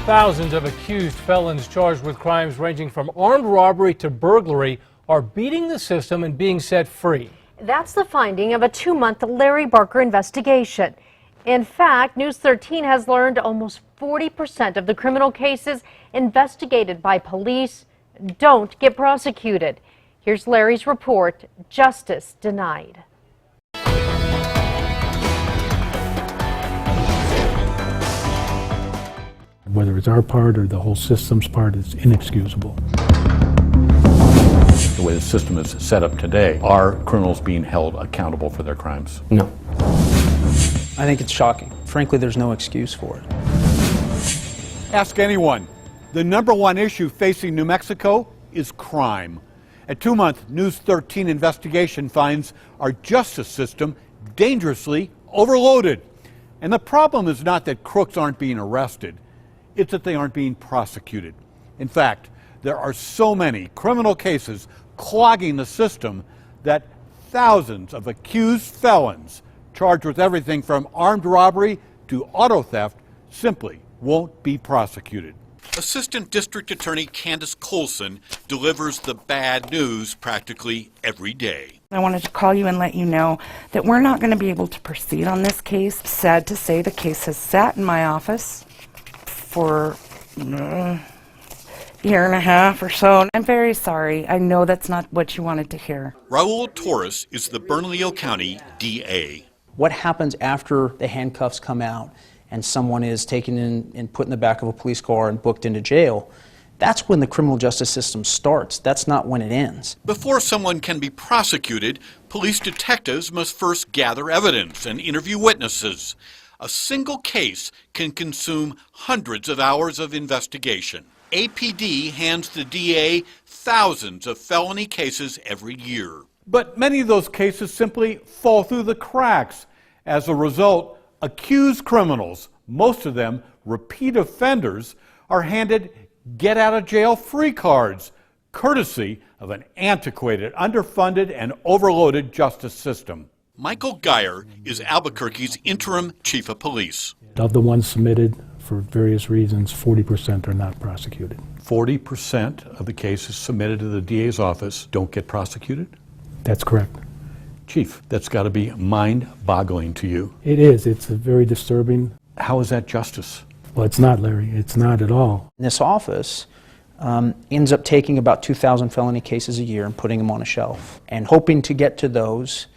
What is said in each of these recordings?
Thousands of accused felons charged with crimes ranging from armed robbery to burglary are beating the system and being set free. That's the finding of a 2-month Larry Barker investigation. In fact, News 13 has learned almost 40% of the criminal cases investigated by police don't get prosecuted. Here's Larry's report, Justice Denied. Whether it's our part or the whole system's part, it's inexcusable. The way the system is set up today, are criminals being held accountable for their crimes? No. I think it's shocking. Frankly, there's no excuse for it. Ask anyone. The #1 issue facing New Mexico is crime. A 2-month News 13 investigation finds our justice system dangerously overloaded. And the problem is not that crooks aren't being arrested, it's that they aren't being prosecuted. In fact, there are so many criminal cases clogging the system that thousands of accused felons charged with everything from armed robbery to auto theft simply won't be prosecuted. Assistant District Attorney Candace Colson delivers the bad news practically every day. I wanted to call you and let you know that we're not going to be able to proceed on this case. Sad to say, the case has sat in my office for a year and a half or so. I'm very sorry. I know that's not what you wanted to hear. Raul Torres is the Bernalillo County DA. What happens after the handcuffs come out and someone is taken in and put in the back of a police car and booked into jail? That's when the criminal justice system starts. That's not when it ends. Before someone can be prosecuted, police detectives must first gather evidence and interview witnesses. A single case can consume hundreds of hours of investigation. APD hands the DA thousands of felony cases every year. But many of those cases simply fall through the cracks. As a result, accused criminals, most of them repeat offenders, are handed get-out-of-jail-free cards, courtesy of an antiquated, underfunded, and overloaded justice system. Michael Geyer is Albuquerque's interim chief of police. Of the ones submitted, for various reasons, 40% are not prosecuted. 40% of the cases submitted to the DA's office don't get prosecuted? That's correct. Chief, that's got to be mind-boggling to you. It is. It's very disturbing. How is that justice? Well, it's not, Larry. It's not at all. This office ends up taking about 2,000 felony cases a year and putting them on a shelf and hoping to get to those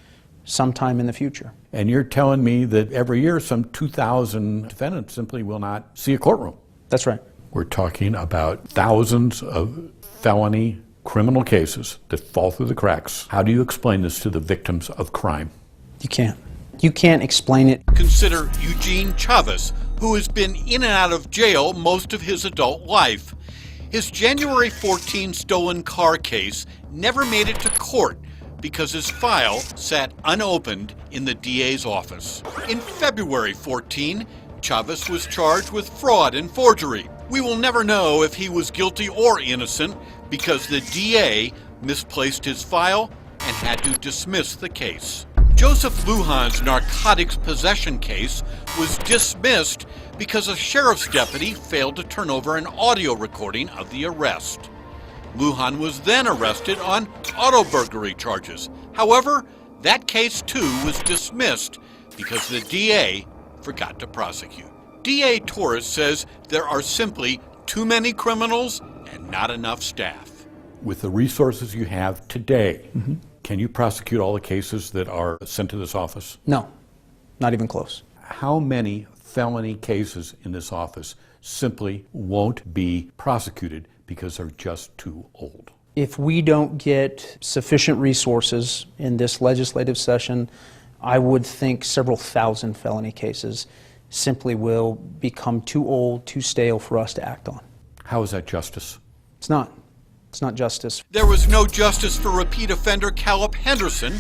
sometime in the future. And you're telling me that every year some 2,000 defendants simply will not see a courtroom? That's right. We're talking about thousands of felony criminal cases that fall through the cracks. How do you explain this to the victims of crime? You can't. You can't explain it. Consider Eugene Chavez, who has been in and out of jail most of his adult life. His January 14 stolen car case never made it to court because his file sat unopened in the DA's office. In February 14, Chavez was charged with fraud and forgery. We will never know if he was guilty or innocent because the DA misplaced his file and had to dismiss the case. Joseph Lujan's narcotics possession case was dismissed because a sheriff's deputy failed to turn over an audio recording of the arrest. Lujan was then arrested on auto burglary charges. However, that case too was dismissed because the DA forgot to prosecute. DA Torres says there are simply too many criminals and not enough staff. With the resources you have today, can you prosecute all the cases that are sent to this office? No, not even close. How many felony cases in this office simply won't be prosecuted because they're just too old? If we don't get sufficient resources in this legislative session, I would think several thousand felony cases simply will become too old, too stale for us to act on. How is that justice? It's not. It's not justice. There was no justice for repeat offender Caleb Henderson.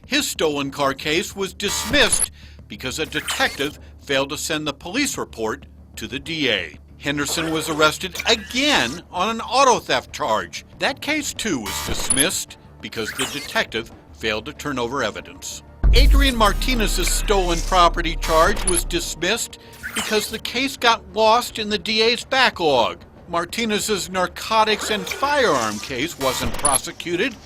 His stolen car case was dismissed because a detective failed to send the police report to the DA. Henderson was arrested again on an auto theft charge. That case too was dismissed because the detective failed to turn over evidence. Adrian Martinez's stolen property charge was dismissed because the case got lost in the DA's backlog. Martinez's narcotics and firearm case wasn't prosecuted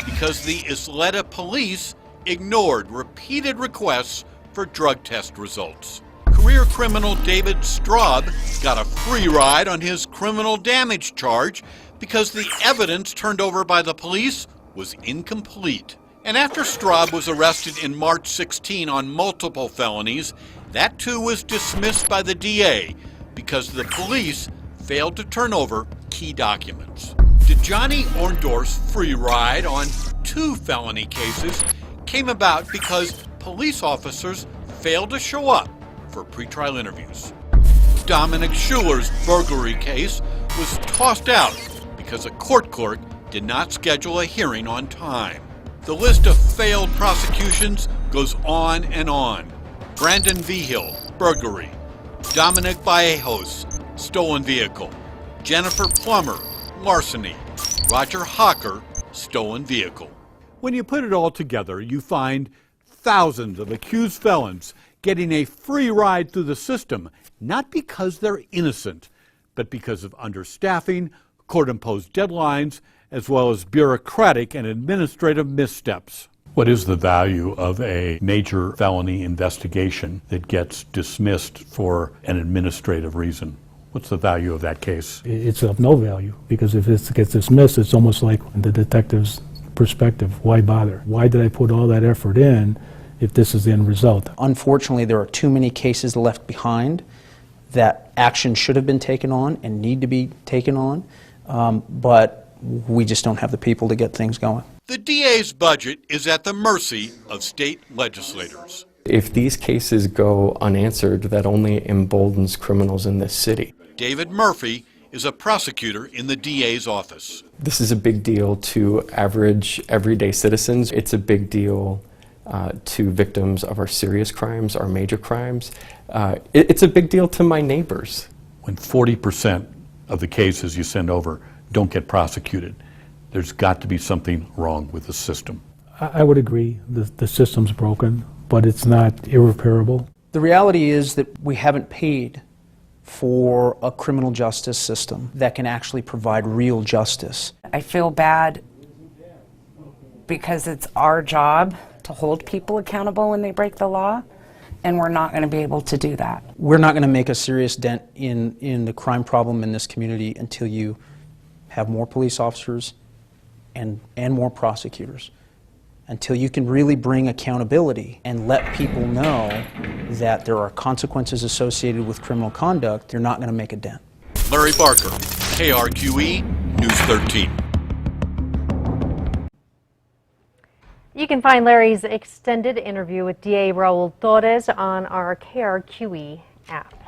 because the Isleta police ignored repeated requests for drug test results. Career criminal David Straub got a free ride on his criminal damage charge because the evidence turned over by the police was incomplete. And after Straub was arrested in March 16 on multiple felonies, that too was dismissed by the DA because the police failed to turn over key documents. DeJohnny Orndorff's free ride on 2 felony cases came about because police officers failed to show up for pretrial interviews. Dominic Schuler's burglary case was tossed out because a court clerk did not schedule a hearing on time. The list of failed prosecutions goes on and on. Brandon Vigil, burglary. Dominic Vallejos, stolen vehicle. Jennifer Plummer, larceny. Roger Hocker, stolen vehicle. When you put it all together, you find thousands of accused felons getting a free ride through the system, not because they're innocent, but because of understaffing, court-imposed deadlines, as well as bureaucratic and administrative missteps. What is the value of a major felony investigation that gets dismissed for an administrative reason? What's the value of that case? It's of no value, because if it gets dismissed, it's almost like the detective's perspective. Why bother? Why did I put all that effort in if this is the end result? Unfortunately, there are too many cases left behind that action should have been taken on and need to be taken on, but we just don't have the people to get things going. The DA's budget is at the mercy of state legislators. If these cases go unanswered, that only emboldens criminals in this city. David Murphy is a prosecutor in the DA's office. This is a big deal to average, everyday citizens. It's a big deal to victims of our serious crimes, our major crimes. It's a big deal to my neighbors. When 40% of the cases you send over don't get prosecuted, there's got to be something wrong with the system. I would agree the system's broken, but it's not irreparable. The reality is that we haven't paid for a criminal justice system that can actually provide real justice. I feel bad because it's our job to hold people accountable when they break the law, and we're not going to be able to do that. We're not going to make a serious dent in the crime problem in this community until you have more police officers and more prosecutors. Until you can really bring accountability and let people know that there are consequences associated with criminal conduct, you're not going to make a dent. Larry Barker, KRQE, News 13. You can find Larry's extended interview with DA Raul Torres on our KRQE app.